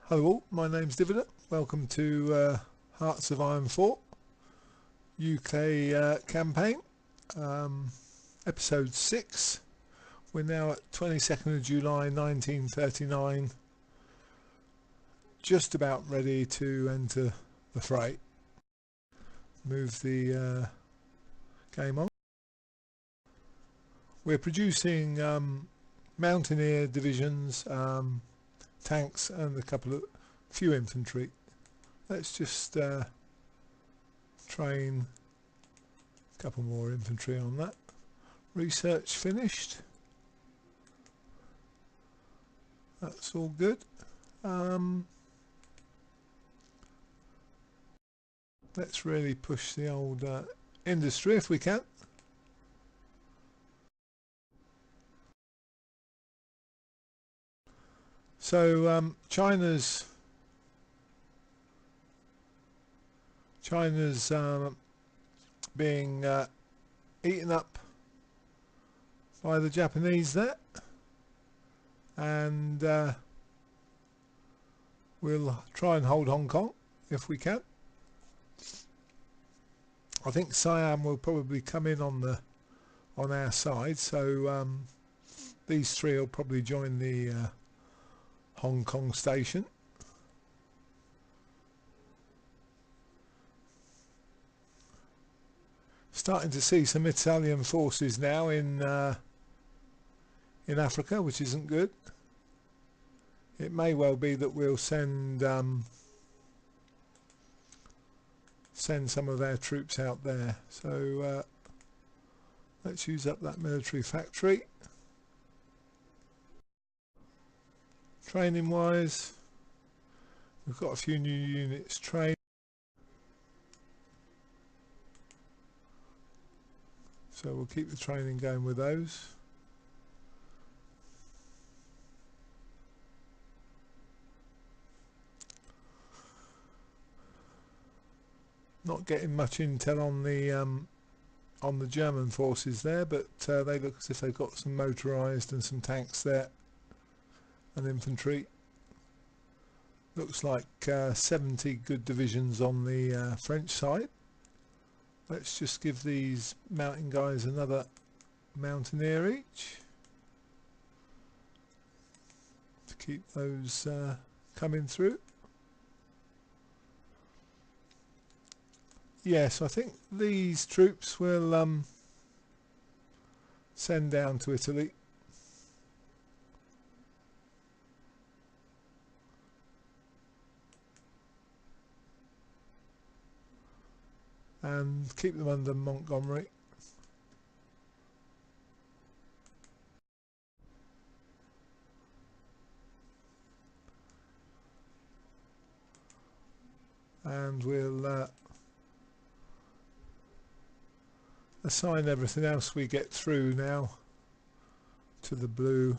Hello all, my name's Dividend. Welcome to Hearts of Iron 4 UK campaign, episode 6. We're now at 22nd of July 1939, just about ready to enter the fray. Move the game on. We're producing mountaineer divisions, tanks and few infantry. Let's just train a couple more infantry on that. Research finished. That's all good. Let's really push the old industry if we can. So China's being eaten up by the Japanese there, and we'll try and hold Hong Kong if we can. I think Siam will probably come in on our side, so these three will probably join the Hong Kong station. Starting to see some Italian forces now in Africa, which isn't good. It may well be that we'll send some of our troops out there. So let's use up that military factory. Training wise, we've got a few new units trained. So we'll keep the training going with those. Not getting much intel on the German forces there, but they look as if they've got some motorised and some tanks there and infantry. Looks like 70 good divisions on the French side. Let's just give these mountain guys another mountaineer each to keep those coming through. Yes, I think these troops will send down to Italy. And keep them under Montgomery. And we'll assign everything else we get through now to the blue.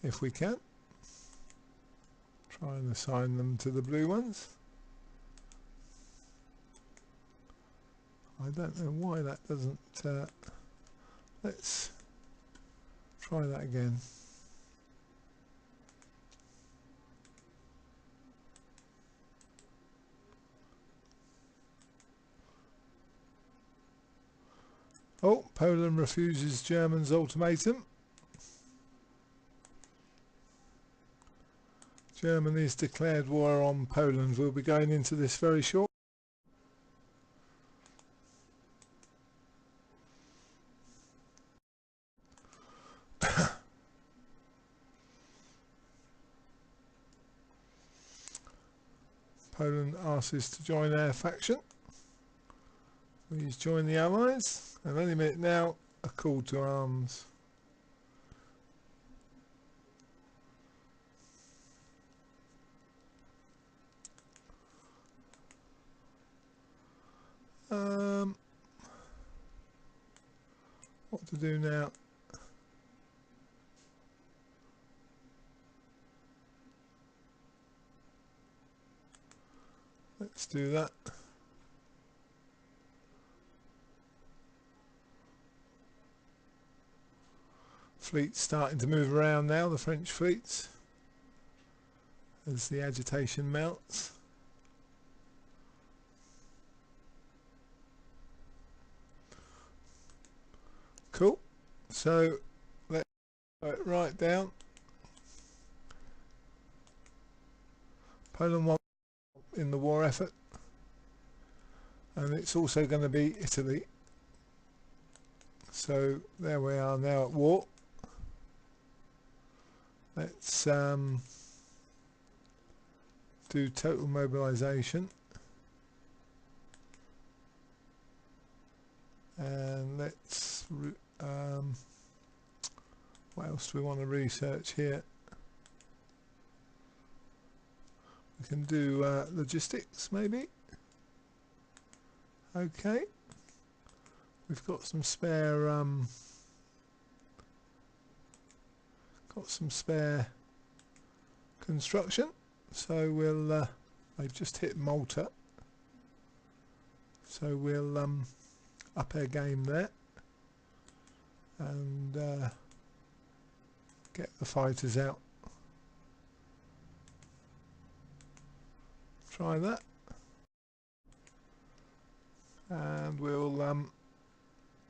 If we can. Try and assign them to the blue ones. I don't know why that doesn't... let's try that again. Oh, Poland refuses Germans' ultimatum. Germany's declared war on Poland. We'll be going into this very short. Poland asks us to join our faction. Please join the Allies. And any minute now, a call to arms. What to do now? Let's do that. fleet's starting to move around now, the French fleets, as the agitation mounts. Cool. So let's go it right down. Poland won in the war effort, and it's also going to be Italy. So there we are now at war. Let's do total mobilization, and let's what else do we want to research here? We can do logistics maybe. Okay, we've got some spare construction, so we'll they've just hit Malta, so we'll up our game there and get the fighters out. Try that, and we'll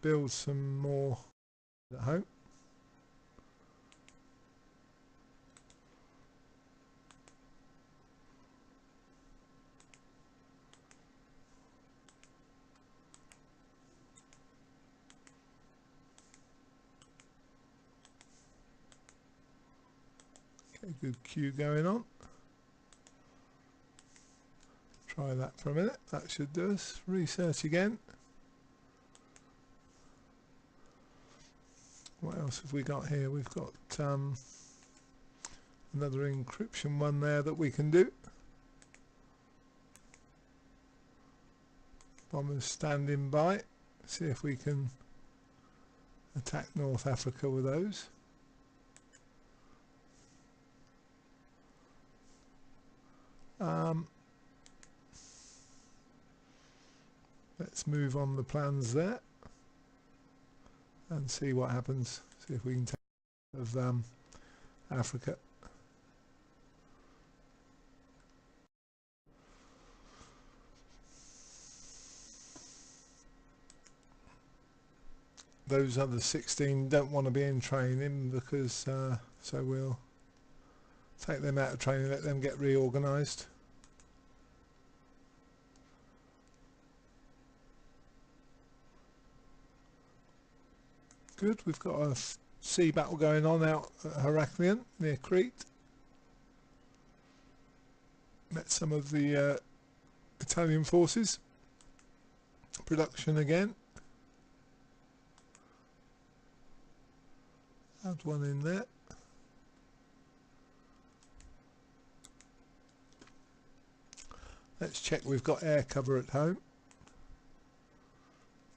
build some more at home. Okay, good queue going on. Try that for a minute, that should do us. Research again. What else have we got here? We've got another encryption one there that we can do. Bombers standing by. See if we can attack North Africa with those. Let's move on the plans there and see what happens. See if we can take of Africa. Those other 16 don't want to be in training because so we'll take them out of training, let them get reorganised. Good, we've got a sea battle going on out at Heraklion near Crete. Met some of the Italian forces. Production again. Add one in there. Let's check we've got air cover at home.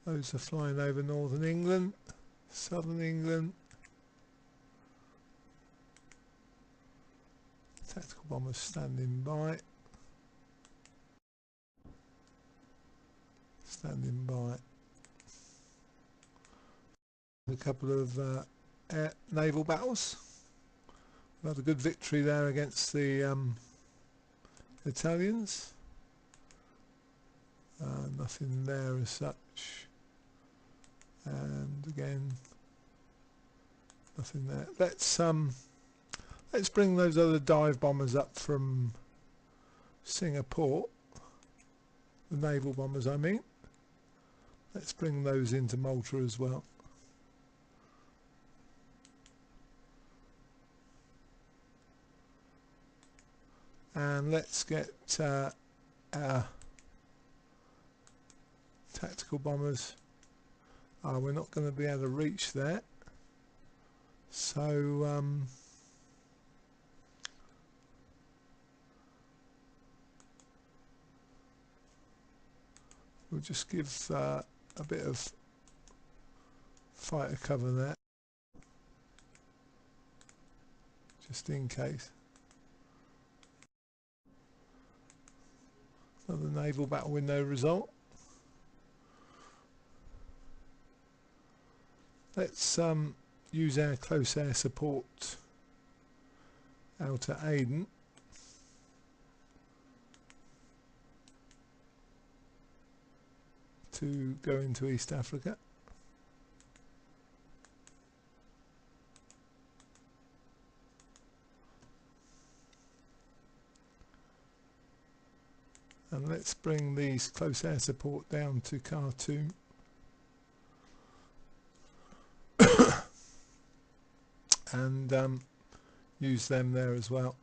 Those are flying over northern England, southern England. Tactical bombers standing by. Standing by. A couple of naval battles. We've had a good victory there against the Italians. Nothing there as such, and again nothing there. Let's bring those other dive bombers up from Singapore, the naval bombers I mean. Let's bring those into Malta as well. And let's get our tactical bombers. We're not going to be able to reach there, so we'll just give a bit of fighter cover there, just in case. Another naval battle with no result. Let's use our close air support out at Aden to go into East Africa. And let's bring these close air support down to Khartoum. And use them there as well.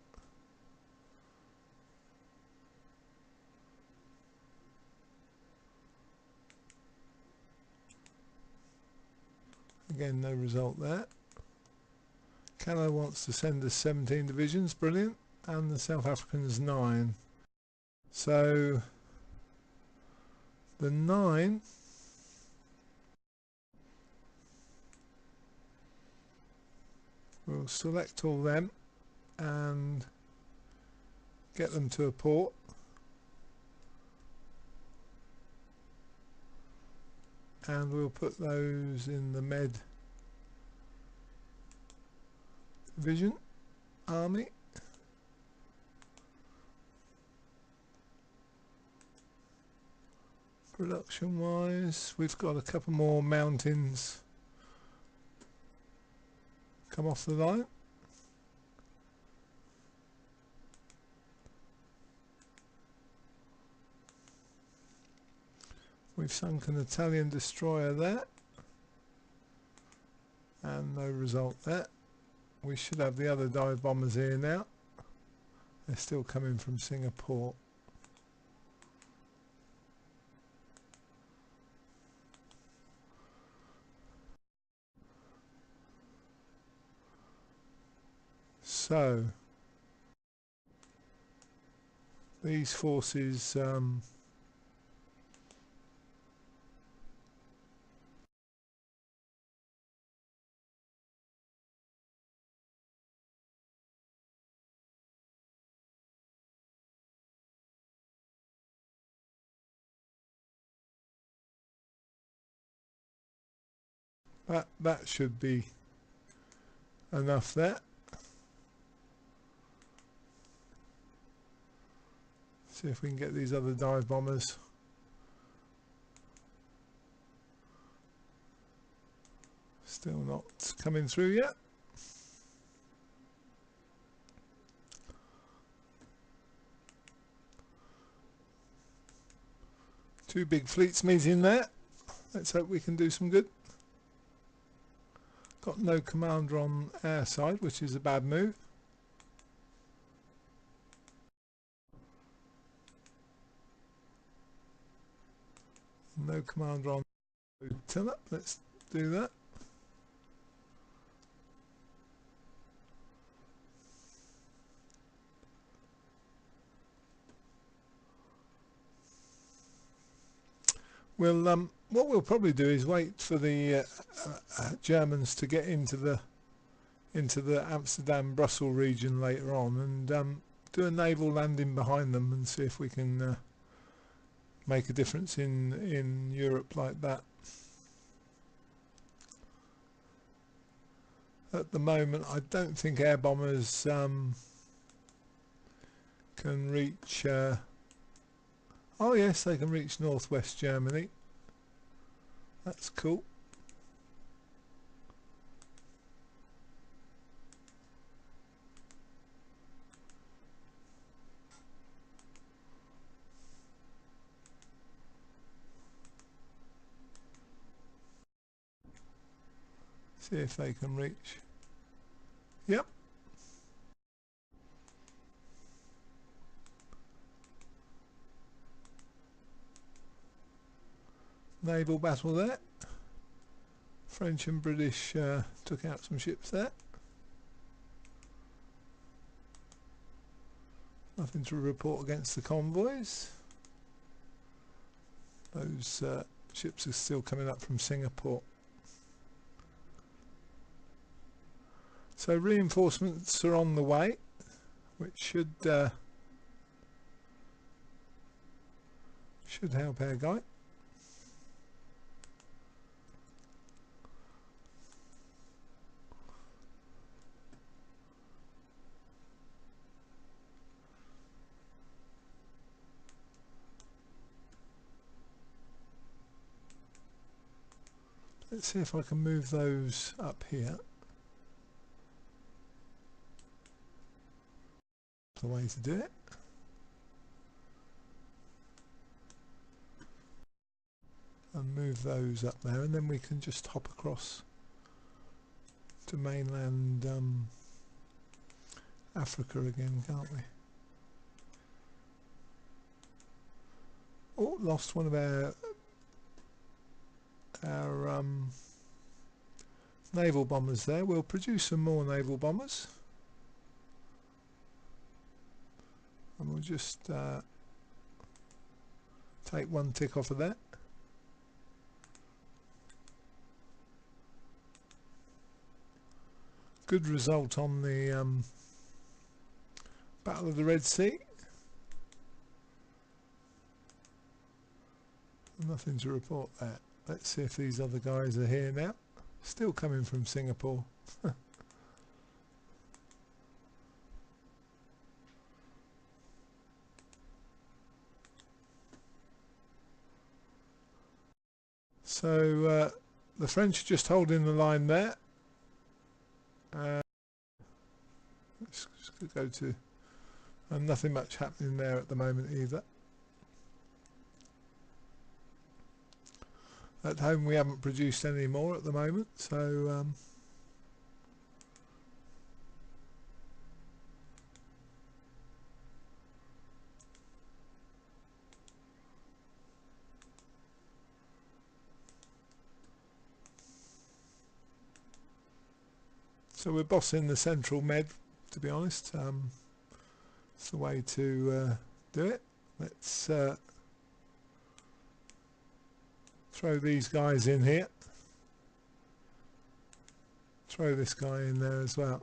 Again, no result there. Canada wants to send us 17 divisions, brilliant, and the South Africans 9. So the 9 we'll select all them and get them to a port. And we'll put those in the Med Division Army. Production wise, we've got a couple more mountains come off the line. We've sunk an Italian destroyer there and no result there. We should have the other dive bombers here now. They're still coming from Singapore. So these forces that should be enough there. See if we can get these other dive bombers. Still not coming through yet. Two big fleets meeting there. Let's hope we can do some good. Got no commander on our side, which is a bad move. No commander on tiller. Let's do that. We'll what we'll probably do is wait for the Germans to get into the Amsterdam-Brussels region later on, and do a naval landing behind them and see if we can make a difference in Europe like that. At the moment, I don't think air bombers can reach. Oh yes, they can reach northwest Germany. That's cool. See if they can reach. Yep. Naval battle there. French and British took out some ships there. Nothing to report against the convoys. Those ships are still coming up from Singapore. So reinforcements are on the way, which should help our guy. Let's see if I can move those up here. The way to do it. And move those up there, and then we can just hop across to mainland Africa again, can't we? Oh, lost one of our naval bombers there. We'll produce some more naval bombers, and we'll just take one tick off of that. Good result on the Battle of the Red Sea. Nothing to report there. Let's see if these other guys are here now. Still coming from Singapore. So the French are just holding the line there. Let's just go to, and nothing much happening there at the moment either. At home we haven't produced any more at the moment, so we're bossing the central med, to be honest. It's the way to do it. Let's throw these guys in here. Throw this guy in there as well.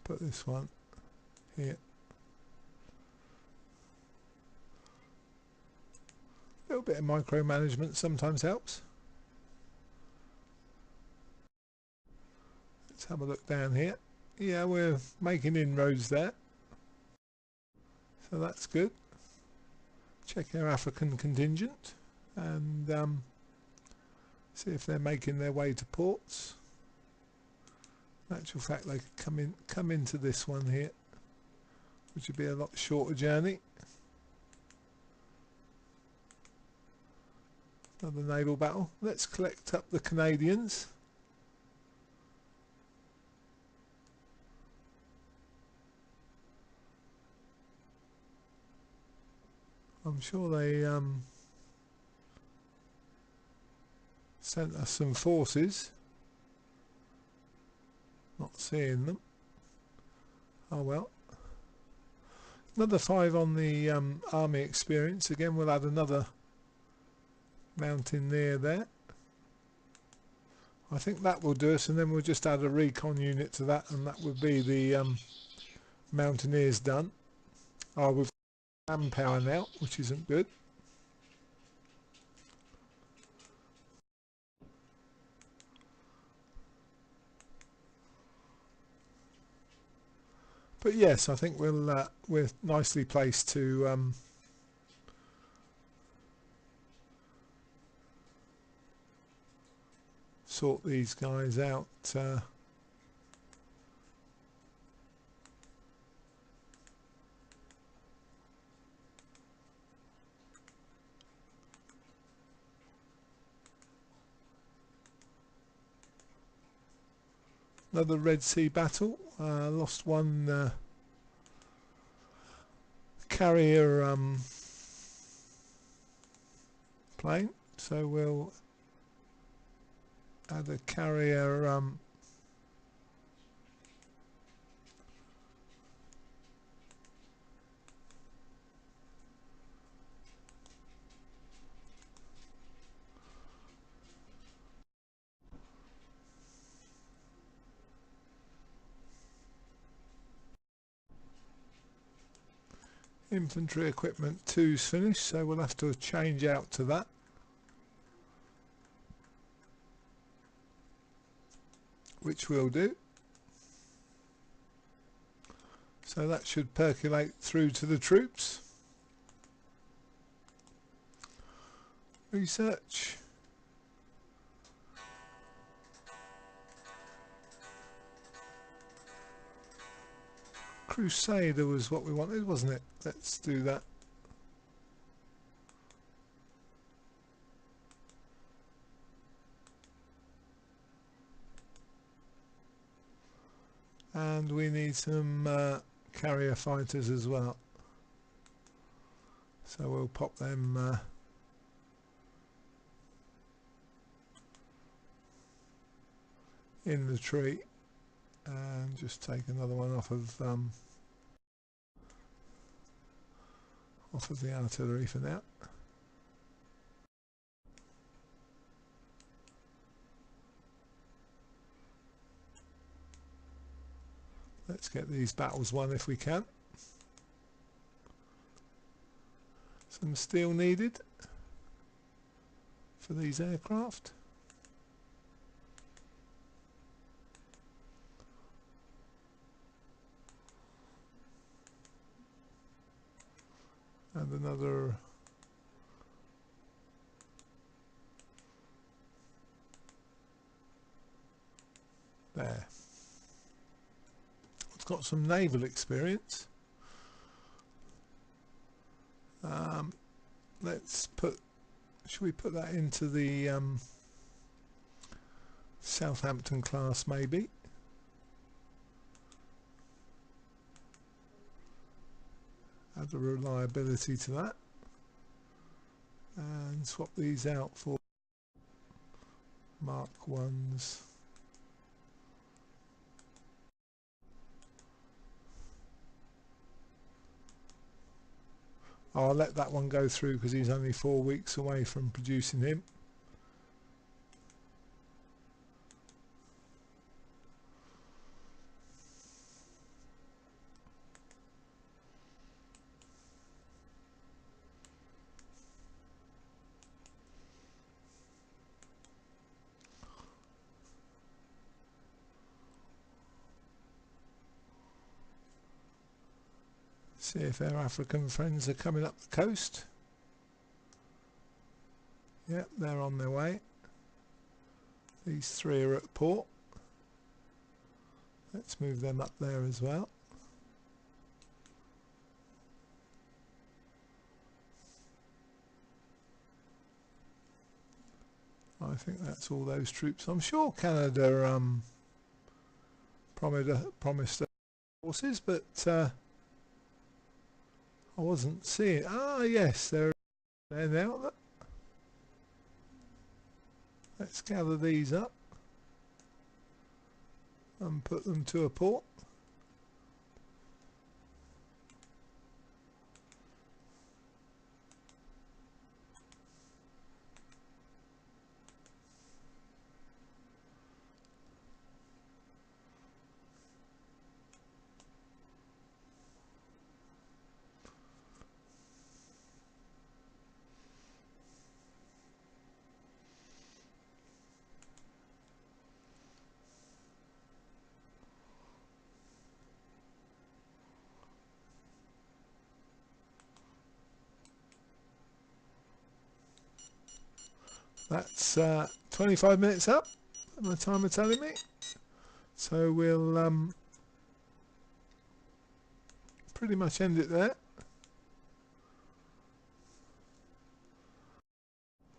Put this one here. A little bit of micromanagement sometimes helps. Let's have a look down here. Yeah, we're making inroads there, so that's good. Check our African contingent and see if they're making their way to ports. In actual fact, they could come into this one here, which would be a lot shorter journey. Another naval battle. Let's collect up the Canadians. I'm sure they sent us some forces. Not seeing them. Oh well. Another 5 on the army experience. Again, we'll add another mountaineer there. I think that will do us, and then we'll just add a recon unit to that, and that would be the mountaineers done. Oh, we've got manpower now, which isn't good. But yes, I think we're nicely placed to sort these guys out. Another Red Sea battle. Lost one carrier plane, so we'll add a carrier infantry equipment 2's finished, so we'll have to change out to that, which we'll do. So that should percolate through to the troops. Research. Crusader was what we wanted, wasn't it? Let's do that. And we need some carrier fighters as well. So we'll pop them in the tree and just take another one off of the artillery for now. Let's get these battles won if we can. Some steel needed for these aircraft. And another there. It's got some naval experience. Let's put, should we put that into the Southampton class maybe? Add a reliability to that. And swap these out for Mark 1s. I'll let that one go through because he's only 4 weeks away from producing him. See if our African friends are coming up the coast. Yep, they're on their way. These 3 are at port. Let's move them up there as well. I think that's all those troops. I'm sure Canada promised forces, but I wasn't seeing. Ah, yes, they're there now. Let's gather these up and put them to a port. That's 25 minutes up, my timer telling me. So we'll pretty much end it there.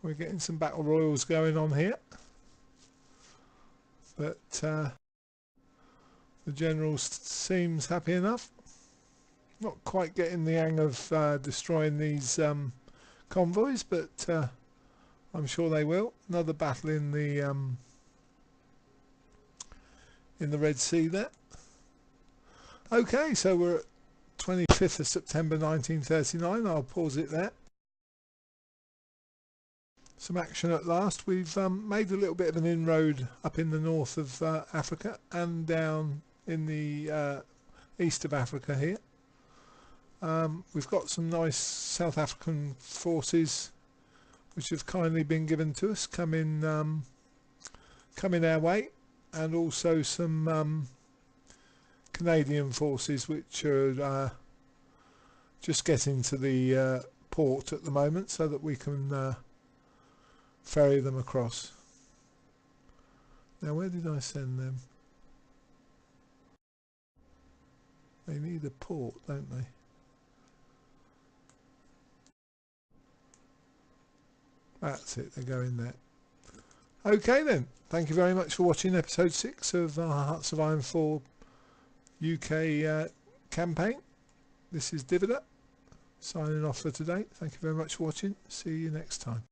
We're getting some battle royals going on here, but the general seems happy enough. Not quite getting the hang of destroying these convoys, but I'm sure they will. Another battle in the Red Sea there. Okay, so we're at 25th of September 1939. I'll pause it there. Some action at last. We've made a little bit of an inroad up in the north of Africa and down in the east of Africa here. We've got some nice South African forces which have kindly been given to us coming our way, and also some Canadian forces which are just getting to the port at the moment so that we can ferry them across. Now where did I send them? They need a port, don't they? That's it, they're going there. Okay then, thank you very much for watching episode 6 of Hearts of Iron 4 UK campaign. This is Dividend signing off for today. Thank you very much for watching. See you next time.